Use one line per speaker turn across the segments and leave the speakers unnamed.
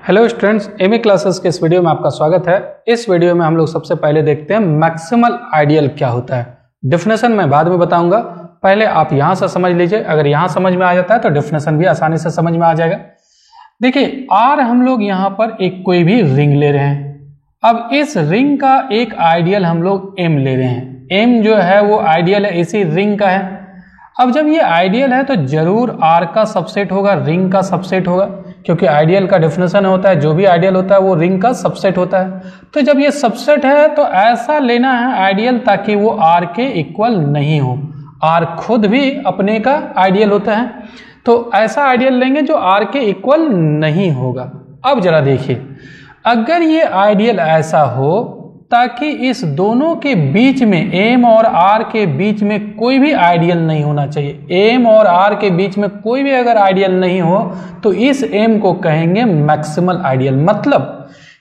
Hello students, MA classes के इस video में आपका स्वागत है। इस वीडियो में हम लोग सबसे पहले देखते हैं मैक्सिमल आइडियल क्या होता है। डेफिनेशन मैं बाद में बताऊंगा, पहले आप यहां से समझ लीजिए। अगर यहां समझ में आ जाता है तो डेफिनेशन भी आसानी से समझ में आ जाएगा। देखिए, आर हम लोग यहां पर एक कोई भी रिंग ले रहे हैं। अब इस रिंग का एक आइडियल हम लोग एम ले रहे हैं। एम जो है वो आइडियल है, इसी रिंग का है। अब जब ये आइडियल है तो जरूर आर का सबसेट होगा, रिंग का सबसेट होगा, क्योंकि आइडियल का डेफिनेशन होता है जो भी आइडियल होता है वो रिंग का सबसेट होता है। तो जब ये सबसेट है तो ऐसा लेना है आइडियल ताकि वो आर के इक्वल नहीं हो। आर खुद भी अपने का आइडियल होता है, तो ऐसा आइडियल लेंगे जो आर के इक्वल नहीं होगा। अब जरा देखिए, अगर ये आइडियल ऐसा हो ताकि इस दोनों के बीच में, एम और आर के बीच में कोई भी आइडियल नहीं होना चाहिए। एम और आर के बीच में कोई भी अगर आइडियल नहीं हो तो इस एम को कहेंगे मैक्सिमल आइडियल। मतलब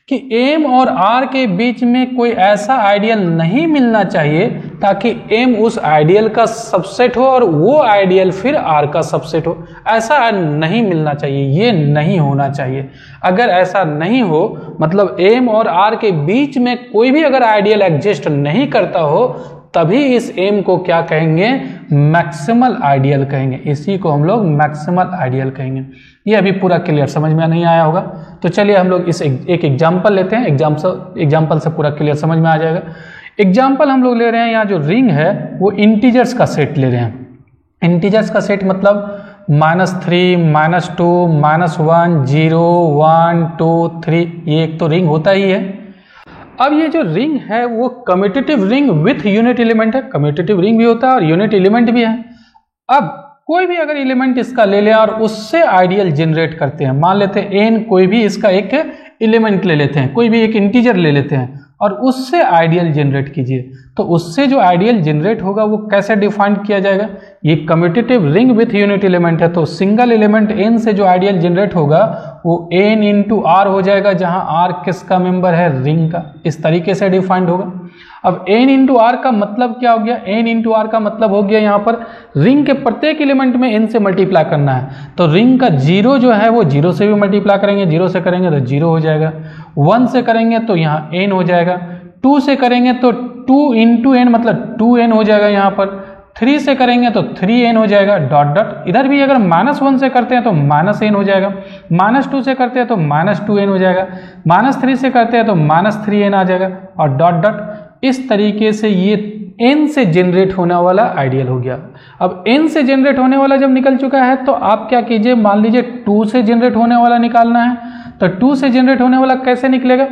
कि एम और आर के बीच में कोई ऐसा आइडियल नहीं मिलना चाहिए ताकि एम उस आइडियल का सबसेट हो और वो आइडियल फिर आर का सबसेट हो। ऐसा नहीं मिलना चाहिए, ये नहीं होना चाहिए। अगर ऐसा नहीं हो, मतलब एम और आर के बीच में कोई भी अगर आइडियल एग्जिस्ट नहीं करता हो, तभी इस एम को क्या कहेंगे? मैक्सिमल आइडियल कहेंगे। इसी को हम लोग मैक्सिमल आइडियल कहेंगे। ये अभी पूरा क्लियर समझ में नहीं आया होगा, तो चलिए हम लोग इस एक एग्जाम्पल लेते हैं। एग्जाम्पल से पूरा क्लियर समझ में आ जाएगा। एग्जाम्पल हम लोग ले रहे हैं, यहाँ जो रिंग है वो इंटीजर्स का सेट ले रहे हैं। इंटीजर्स का सेट मतलब -3, -2, -1, 0, 1, 2, 3, ये एक तो रिंग होता ही है। अब ये जो रिंग है वो commutative ring with unit element है। कम्यूटेटिव रिंग भी होता है और यूनिट एलिमेंट भी है। अब कोई भी अगर एलिमेंट इसका ले ले और उससे आइडियल जनरेट करते हैं, मान लेते हैं एन, कोई भी इसका एक एलिमेंट ले लेते हैं, कोई भी एक इंटीजर ले लेते हैं और उससे आइडियल जनरेट कीजिए, तो उससे जो आइडियल जनरेट होगा वो कैसे डिफाइन किया जाएगा? ये commutative ring with unit element है, तो सिंगल एलिमेंट एन से जो आइडियल जनरेट होगा वो एन इंटू आर हो जाएगा, जहां आर किसका मेंबर है? रिंग का। इस तरीके से डिफाइंड होगा। अब एन इंटू आर का मतलब क्या हो गया? एन इंटू आर का मतलब हो गया यहाँ पर रिंग के प्रत्येक एलिमेंट में एन से मल्टीप्लाई करना है। तो रिंग का 0 जो है वो 0 से भी मल्टीप्लाई करेंगे, 0 से करेंगे तो 0 हो जाएगा, 1 से करेंगे तो यहाँ एन हो जाएगा, 2 से करेंगे तो 2 इंटू एन मतलब 2n हो जाएगा यहाँ पर, 3 से करेंगे तो 3n हो जाएगा, डॉट डॉट। इधर भी अगर -1 से करते हैं तो -n हो जाएगा, -2 से करते हैं तो -2n हो जाएगा, -3 से करते हैं तो -3n आ जाएगा, और डॉट डॉट। इस तरीके से ये n से जनरेट होने वाला आइडियल हो गया। अब n से जनरेट होने वाला जब निकल चुका है तो आप क्या कीजिए, मान लीजिए 2 से जनरेट होने वाला निकालना है, तो 2 से जनरेट होने वाला कैसे निकलेगा?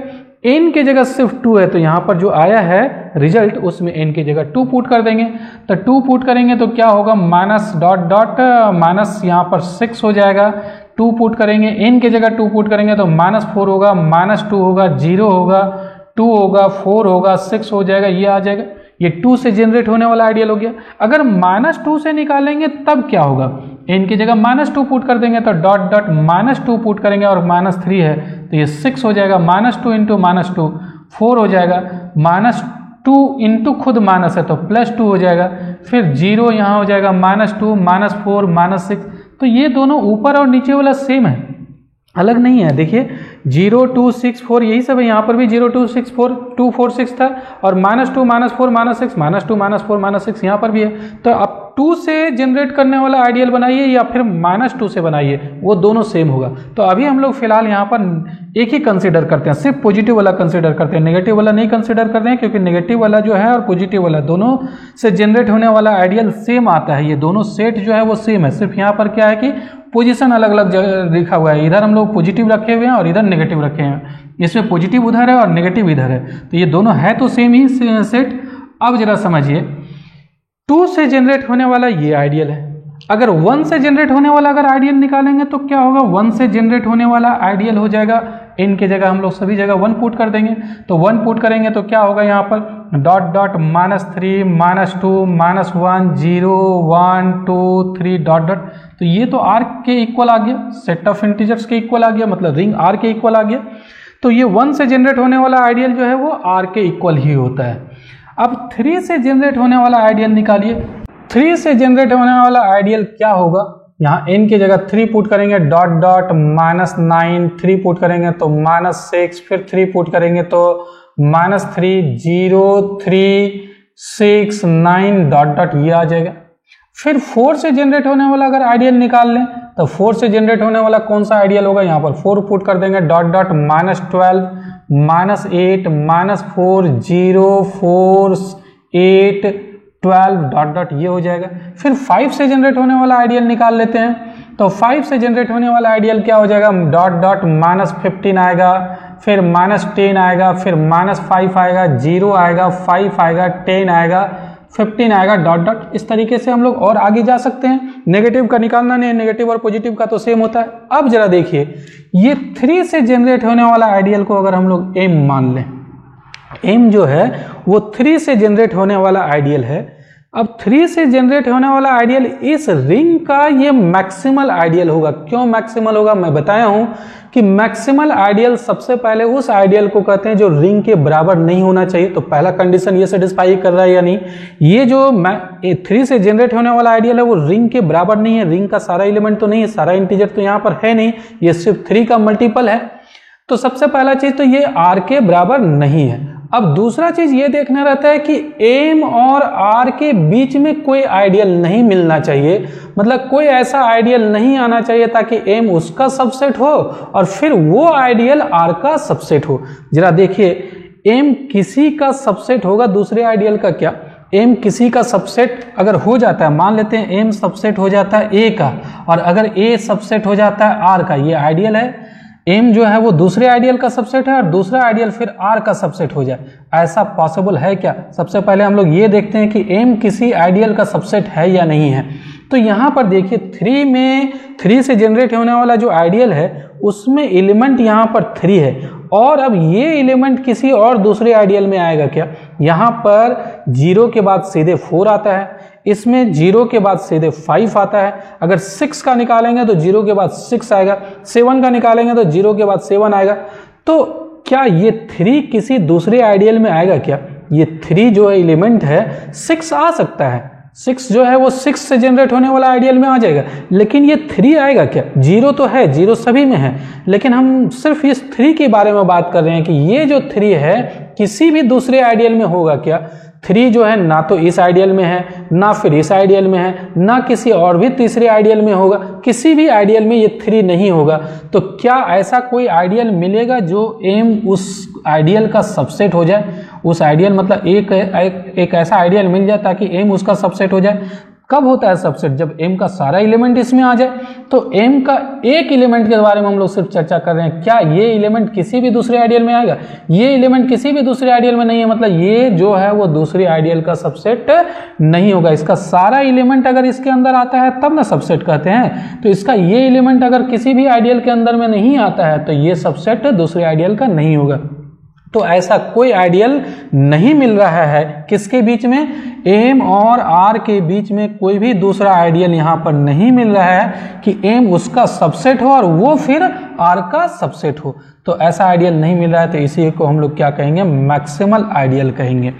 n की जगह सिर्फ 2 है, तो यहाँ पर जो आया है रिजल्ट उसमें n की जगह 2 पुट कर देंगे। तो 2 पुट करेंगे तो क्या होगा? माइनस डॉट डॉट माइनस यहाँ पर 6 हो जाएगा। 2 पुट करेंगे, n की जगह 2 पुट करेंगे तो -4 होगा, -2 होगा, 0 होगा, 2 होगा, 4 होगा, 6 हो जाएगा, ये आ जाएगा। ये 2 से जनरेट होने वाला आइडियल हो गया। अगर -2 से निकालेंगे तब क्या होगा? n की जगह -2 पुट कर देंगे तो डॉट डॉट -2 पुट करेंगे और -3 है तो ये 6 हो जाएगा, -2 इंटू -2 4 हो जाएगा, -2 इंटू खुद माइनस है तो +2 हो जाएगा, फिर 0 यहाँ हो जाएगा, -2, -4, -6। तो ये दोनों ऊपर और नीचे वाला सेम है, अलग नहीं है। देखिए 0, 2, 6, 4 यही सब है। यहाँ पर भी 0, 2, 6, 4, 2, 4, 6 था, और -2, -4, -6, -2, -4, -6 यहाँ पर भी है। तो आप 2 से जनरेट करने वाला आइडियल बनाइए या फिर -2 से बनाइए, वो दोनों सेम होगा। तो अभी हम लोग फिलहाल यहाँ पर एक ही कंसीडर करते हैं, सिर्फ पॉजिटिव वाला कंसीडर करते हैं, नेगेटिव वाला नहीं कंसीडर करते हैं, क्योंकि नेगेटिव वाला जो है और पॉजिटिव वाला दोनों से जनरेट होने वाला आइडियल सेम आता है। ये दोनों सेट जो है वो सेम है, सिर्फ यहाँ पर क्या है कि पोजीशन अलग अलग जगह लिखा हुआ है। इधर हम लोग पॉजिटिव रखे हुए हैं और इधर नेगेटिव रखे हैं, इसमें पॉजिटिव उधर है और नेगेटिव इधर है, तो ये दोनों है तो सेम ही सेट। अब जरा समझिए, 2 से जनरेट होने वाला ये आइडियल है। अगर 1 से जनरेट होने वाला अगर आइडियल निकालेंगे तो क्या होगा? 1 से जनरेट होने वाला आइडियल हो जाएगा, n की जगह हम लोग सभी जगह 1 पुट कर देंगे, तो 1 पुट करेंगे तो क्या होगा? यहाँ पर डॉट डॉट -3, -2, -1, 0, 1, 2, 3 डॉट डॉट। तो ये तो r के इक्वल आ गया, सेट ऑफ इंटीजर्स के इक्वल आ गया, मतलब रिंग r के इक्वल आ गया। तो ये 1 से जनरेट होने वाला आइडियल जो है वो r के इक्वल ही होता है। अब 3 से जनरेट होने वाला आइडियल निकालिए। 3 से जनरेट होने वाला आइडियल क्या होगा? यहाँ n की जगह 3 पुट करेंगे, डॉट डॉट -9, 3 पुट करेंगे तो -6, फिर 3 पुट करेंगे तो -3, 0, 3, 6, 9, डॉट डॉट ये आ जाएगा। फिर 4 से जनरेट होने वाला अगर आइडियल निकाल लें तो 4 से जनरेट होने वाला कौन सा आइडियल होगा, यहाँ पर 4 पुट कर देंगे, डॉट डॉट -12, -8, -4, 0, 4, 8, 12, डॉट डॉट ये हो जाएगा। फिर 5 से जनरेट होने वाला आइडियल निकाल लेते हैं, तो 5 से जनरेट होने वाला आइडियल क्या हो जाएगा, डॉट डॉट -15 आएगा, फिर -10 आएगा, फिर -5 आएगा, 0 आएगा, 5 आएगा, 10 आएगा, 15 आएगा, डॉट डॉट। इस तरीके से हम लोग और आगे जा सकते हैं। नेगेटिव का निकालना नहीं, नेगेटिव और पॉजिटिव का तो सेम होता है। अब जरा देखिए, ये 3 से जनरेट होने वाला आइडियल को अगर हम लोग m मान लें, m जो है वो 3 से जनरेट होने वाला आइडियल है। अब 3 से जनरेट होने वाला आइडियल इस रिंग का ये मैक्सिमल आइडियल होगा। क्यों मैक्सिमल होगा, मैं बताया हूं कि मैक्सिमल आइडियल सबसे पहले उस आइडियल को कहते हैं जो रिंग के बराबर नहीं होना चाहिए। तो पहला कंडीशन ये सेटिस्फाई कर रहा है या नहीं, ये जो 3 से जनरेट होने वाला आइडियल है वो रिंग के बराबर नहीं है। रिंग का सारा एलिमेंट तो नहीं है, सारा इंटीजर तो यहाँ पर है नहीं, ये सिर्फ 3 का मल्टीपल है। तो सबसे पहला चीज तो ये r के बराबर नहीं है। अब दूसरा चीज ये देखना रहता है कि m और r के बीच में कोई आइडियल नहीं मिलना चाहिए, मतलब कोई ऐसा आइडियल नहीं आना चाहिए ताकि m उसका सबसेट हो और फिर वो आइडियल r का सबसेट हो। जरा देखिए, m किसी का सबसेट होगा दूसरे आइडियल का क्या, m किसी का सबसेट अगर हो जाता है, मान लेते हैं m सबसेट हो जाता है a का, और अगर a सबसेट हो जाता है r का, ये आइडियल है। m जो है वो दूसरे आइडियल का सबसेट है और दूसरा आइडियल फिर r का सबसेट हो जाए, ऐसा पॉसिबल है क्या? सबसे पहले हम लोग ये देखते हैं कि m किसी आइडियल का सबसेट है या नहीं है। तो यहाँ पर देखिए 3 से जनरेट होने वाला जो आइडियल है उसमें एलिमेंट यहाँ पर 3 है, और अब ये एलिमेंट किसी और दूसरे आइडियल में आएगा क्या? यहाँ पर 0 के बाद सीधे 4 आता है, इसमें 0 के बाद सीधे 5 आता है। अगर 6 का निकालेंगे तो 0 के बाद 6 आएगा, 7 का निकालेंगे तो 0 के बाद 7 आएगा। तो क्या ये 3 किसी दूसरे आइडियल में आएगा क्या? ये 3 जो एलिमेंट है 6 आ सकता है, 6 जो है वो 6 से जनरेट होने वाला आइडियल में आ जाएगा, लेकिन ये 3 आएगा क्या? 0 तो है, 0 सभी में है, लेकिन हम सिर्फ इस 3 के बारे में बात कर रहे हैं कि ये जो 3 है किसी भी दूसरे आइडियल में होगा क्या? 3 जो है ना तो इस आइडियल में है, ना फिर इस आइडियल में है, ना किसी और भी तीसरे आइडियल में होगा, किसी भी आइडियल में ये 3 नहीं होगा। तो क्या ऐसा कोई आइडियल मिलेगा जो m उस आइडियल का सबसेट हो जाए? उस आइडियल मतलब एक ऐसा आइडियल मिल जाए ताकि m उसका सबसेट हो जाए। कब होता है सबसेट? जब m का सारा एलिमेंट इसमें आ जाए। तो m का एक एलिमेंट के बारे में हम लोग सिर्फ चर्चा कर रहे हैं, क्या ये एलिमेंट किसी भी दूसरे आइडियल में आएगा? ये एलिमेंट किसी भी दूसरे आइडियल में नहीं है, मतलब ये जो है वो दूसरे आइडियल का सबसेट नहीं होगा। इसका सारा एलिमेंट अगर इसके अंदर आता है तब ना सबसेट कहते हैं। तो इसका ये एलिमेंट अगर किसी भी आइडियल के अंदर में नहीं आता है तो ये सबसेट दूसरे आइडियल का नहीं होगा। तो ऐसा कोई आइडियल नहीं मिल रहा है किसके बीच में? m और r के बीच में कोई भी दूसरा आइडियल यहाँ पर नहीं मिल रहा है कि m उसका सबसेट हो और वो फिर r का सबसेट हो। तो ऐसा आइडियल नहीं मिल रहा है, तो इसी को हम लोग क्या कहेंगे? मैक्सिमल आइडियल कहेंगे।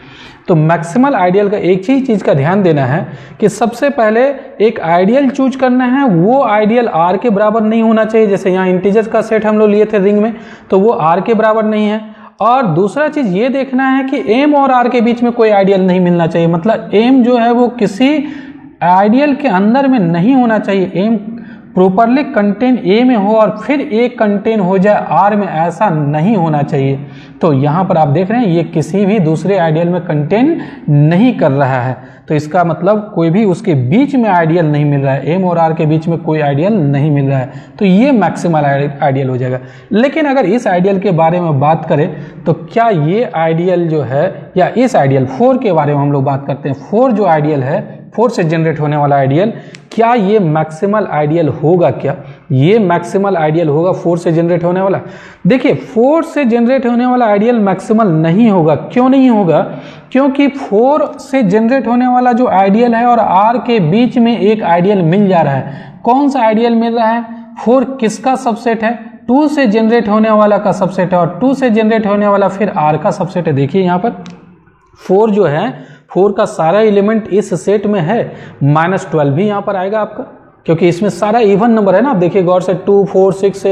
तो मैक्सिमल आइडियल का एक ही चीज का ध्यान देना है कि सबसे पहले एक आइडियल चूज करना है, वो आइडियल r के बराबर नहीं होना चाहिए। जैसे यहाँ इंटीजर का सेट हम लोग लिए थे रिंग में, तो वो r के बराबर नहीं है। और दूसरा चीज ये देखना है कि m और r के बीच में कोई आइडियल नहीं मिलना चाहिए, मतलब m जो है वो किसी आइडियल के अंदर में नहीं होना चाहिए। m प्रॉपरली कंटेन a में हो और फिर a कंटेन हो जाए r में, ऐसा नहीं होना चाहिए। तो यहाँ पर आप देख रहे हैं ये किसी भी दूसरे आइडियल में कंटेन नहीं कर रहा है, तो इसका मतलब कोई भी उसके बीच में आइडियल नहीं मिल रहा है, m और r के बीच में कोई आइडियल नहीं मिल रहा है, तो ये मैक्सिमल आइडियल हो जाएगा। लेकिन अगर इस आइडियल के बारे में बात करें तो क्या ये आइडियल जो है, या इस आइडियल 4 के बारे में हम लोग बात करते हैं, 4 जो आइडियल है, 4 से जनरेट होने वाला आइडियल, क्या ये मैक्सिमल आइडियल होगा? क्या ये मैक्सिमल आइडियल होगा 4 से जनरेट होने वाला? देखिए 4 से जनरेट होने वाला आइडियल मैक्सिमल नहीं होगा। क्यों नहीं होगा? क्योंकि 4 से जनरेट होने वाला जो आइडियल है और r के बीच में एक आइडियल मिल जा रहा है। कौन सा आइडियल मिल रहा है? 4 किसका सबसेट है? 2 से जनरेट होने वाला का सबसेट है, और 2 से जनरेट होने वाला फिर r का सबसेट है। देखिए यहाँ पर 4 जो है, 4 का सारा एलिमेंट इस सेट में है, -12 भी यहाँ पर आएगा आपका, क्योंकि इसमें सारा इवन नंबर है ना। आप देखिए गौर से 2, 4, 6,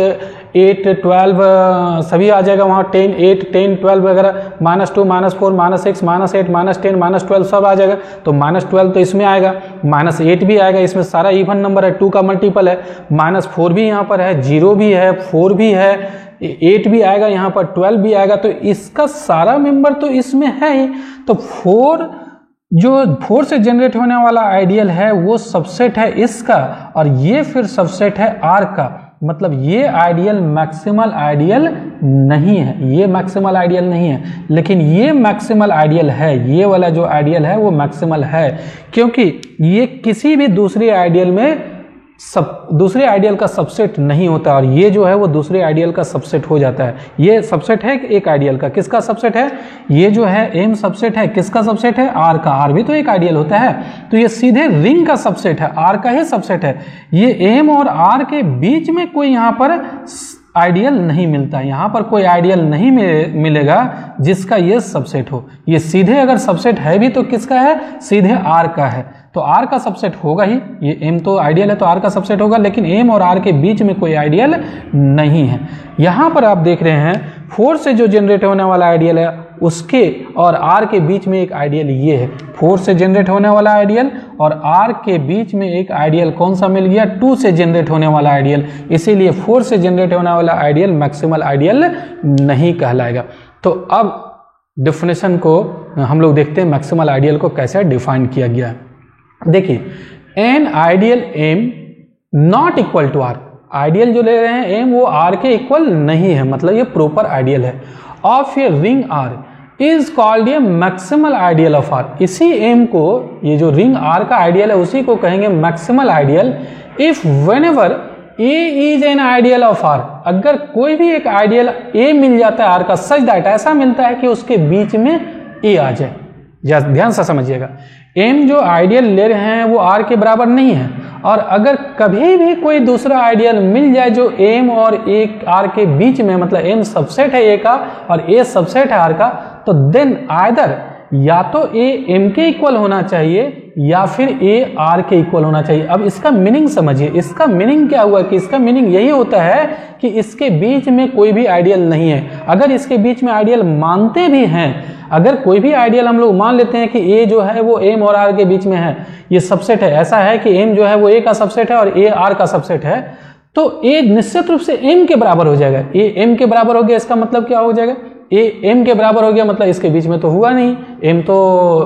8, 12 सभी आ जाएगा वहाँ, 10, 8, 10, 12 वगैरह, -2, -4, -6, -8, -10, -12 सब आ जाएगा। तो -12 तो इसमें आएगा, -8 भी आएगा, इसमें सारा इवन नंबर है, 2 का मल्टीपल है, -4 भी यहाँ पर है, 0 भी है, 4 भी है, 8 भी आएगा यहाँ पर, 12 भी आएगा। तो इसका सारा मेंबर तो इसमें है ही। तो 4 से जनरेट होने वाला आइडियल है वो सबसेट है इसका, और ये फिर सबसेट है R का। मतलब ये आइडियल मैक्सिमल आइडियल नहीं है, ये मैक्सिमल आइडियल नहीं है, लेकिन ये मैक्सिमल आइडियल है। ये वाला जो आइडियल है वो मैक्सिमल है, क्योंकि ये किसी भी दूसरे आइडियल में दूसरे आइडियल का सबसेट नहीं होता, और ये जो है वो दूसरे आइडियल का सबसेट हो जाता है। ये सबसेट है एक आइडियल का, किसका सबसेट है? ये जो है M सबसेट है, किसका सबसेट है? R का। R भी तो एक आइडियल होता है, तो ये सीधे रिंग का सबसेट है, R का ही सबसेट है। ये M और R के बीच में कोई यहाँ पर आइडियल नहीं मिलता है, यहाँ पर कोई आइडियल नहीं मिलेगा जिसका ये सबसेट हो। ये सीधे अगर सबसेट है भी तो किसका है? सीधे R का है, तो R का सबसेट होगा ही। ये M तो आइडियल है तो R का सबसेट होगा, लेकिन M और R के बीच में कोई आइडियल नहीं है। यहाँ पर आप देख रहे हैं 4 से जो जनरेट होने वाला आइडियल है उसके और R के बीच में एक आइडियल ये है। 4 से जनरेट होने वाला आइडियल और R के बीच में एक आइडियल कौन सा मिल गया? 2 से जनरेट होने वाला आइडियल। इसीलिए 4 से जनरेट होने वाला आइडियल मैक्सिमल आइडियल नहीं कहलाएगा। तो अब डेफिनेशन को हम लोग देखते हैं मैक्सिमल आइडियल को कैसे डिफाइन किया गया है। देखिए, an ideal M not equal to R. Ideal जो ले रहे हैं एम वो आर के इक्वल नहीं है, मतलब ये प्रॉपर आइडियल है। Of a ring R is called a maximal ideal of R. इसी एम को, ये जो रिंग आर का आइडियल है उसी को कहेंगे maximal ideal if whenever A is an ideal of R. अगर कोई भी एक आइडियल ए मिल जाता है आर का, सच दैट ऐसा मिलता है कि उसके बीच में ए आ जाए। ध्यान से समझिएगा, एम जो आइडियल ले रहे हैं वो आर के बराबर नहीं है, और अगर कभी भी कोई दूसरा आइडियल मिल जाए जो एम और ए आर के बीच में, मतलब एम सबसेट है ए का और ए सबसेट है आर का, तो देन आइदर या तो ए एम के इक्वल होना चाहिए या फिर ए आर के इक्वल होना चाहिए। अब इसका मीनिंग समझिए, इसका मीनिंग क्या हुआ कि इसका मीनिंग यही होता है कि इसके बीच में कोई भी आइडियल नहीं है। अगर इसके बीच में आइडियल मानते भी हैं, अगर कोई भी आइडियल हम लोग मान लेते हैं कि ए जो है वो एम और आर के बीच में है, ये सबसेट है, ऐसा है कि एम जो है वो ए का सबसेट है और ए आर का सबसेट है, तो ए निश्चित रूप से एम के बराबर हो जाएगा। ए एम के बराबर हो गया, इसका मतलब क्या हो जाएगा? ए एम के बराबर हो गया, मतलब इसके बीच में तो हुआ नहीं, एम तो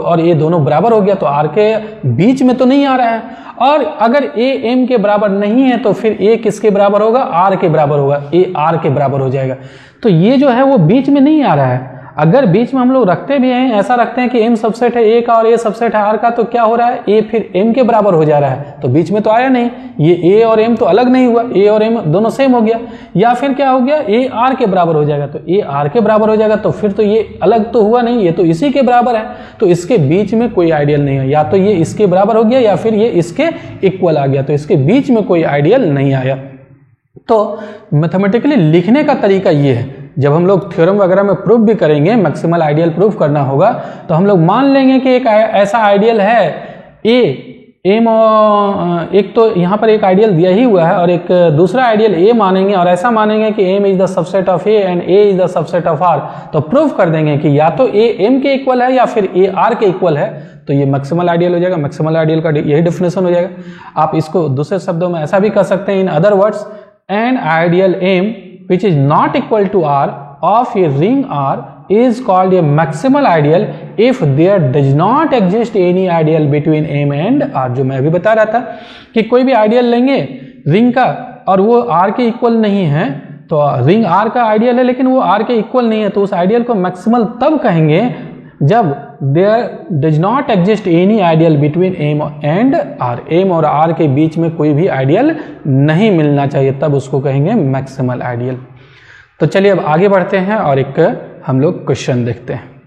और ए दोनों बराबर हो गया, तो आर के बीच में तो नहीं आ रहा है। और अगर ए एम के बराबर नहीं है तो फिर ए किसके बराबर होगा? आर के बराबर होगा, ए आर के बराबर हो जाएगा। तो ये जो है वो बीच में नहीं आ रहा है। अगर बीच में हम लोग रखते भी हैं, ऐसा रखते हैं कि एम सबसेट है ए का और ए सबसेट है आर का, तो क्या हो रहा है? ए फिर एम के बराबर हो जा रहा है, तो बीच में तो आया नहीं, ये ए और एम तो अलग नहीं हुआ, ए और एम दोनों सेम हो गया। या फिर क्या हो गया? ए आर के बराबर हो जाएगा, तो ए आर के बराबर हो जाएगा, तो फिर तो ये अलग तो हुआ नहीं, ये तो इसी के बराबर है, तो इसके बीच में कोई आइडियल नहीं है। या तो ये इसके बराबर हो गया या फिर ये इसके इक्वल आ गया, तो इसके बीच में कोई आइडियल नहीं आया। तो मैथमेटिकली लिखने का तरीका ये है, जब हम लोग थ्योरम वगैरह में प्रूफ भी करेंगे, मैक्सिमल आइडियल प्रूफ करना होगा, तो हम लोग मान लेंगे कि एक ऐसा आइडियल है ए एम, एक तो यहाँ पर एक आइडियल दिया ही हुआ है और एक दूसरा आइडियल ए मानेंगे, और ऐसा मानेंगे कि M is the subset of A and A is the subset of R. तो प्रूफ कर देंगे कि या तो ए एम के इक्वल है या फिर ए आर के इक्वल है, तो ये मैक्सिमल आइडियल हो जाएगा। मैक्सिमल आइडियल का यही डेफिनेशन हो जाएगा। आप इसको दूसरे शब्दों में ऐसा भी कर सकते हैं, in other words, an ideal M which is not equal to R of a ring R is called a maximal ideal if there does not exist any ideal between M and R। जो मैं अभी बता रहा था कि कोई भी ideal लेंगे रिंग का और वो R के इक्वल नहीं है, तो रिंग R का आइडियल है लेकिन वो R के इक्वल नहीं है, तो उस आइडियल को मैक्सिमल तब कहेंगे जब there does not exist any ideal between M and R। M और R के बीच में कोई भी आइडियल नहीं मिलना चाहिए, तब उसको कहेंगे मैक्सिमल आइडियल। तो चलिए अब आगे बढ़ते हैं और एक हम लोग क्वेश्चन देखते हैं।